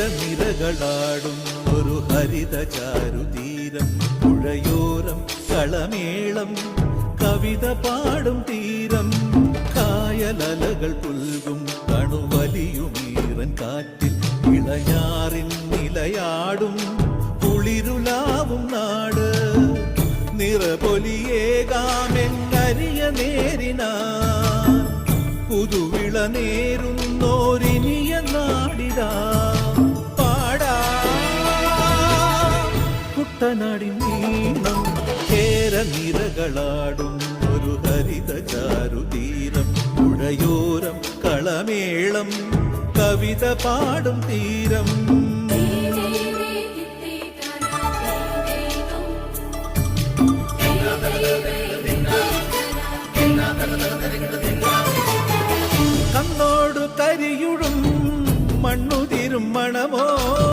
കേരനിരകളാടും ഒരു ഹരിത ചാരുതീരം, പുഴയോരം കളമേളം കവിത പാടും തീരം, കായലലകൾ പുൽകും കണുവലിയുമീറൻ കാറ്റിൽ ഇളയാറിൻ നിലയാടും കുളിരുലാവും നാട്, നിറപൊലിയേകാമെന്നരിയ നേരിനാ പുതുവിള നേരുന്നോരിനിയ നാടിതാ പാടാ കുട്ടനാടിൻ നീണം. കേരനിരകളാടും ഒരു ഹരിത ചാരുതീരം, പുഴയോരം കളമേളം കവിത പാടും തീരം. കണ്ണോടു കരിയുടും മണ്ണുതിരും മണമോ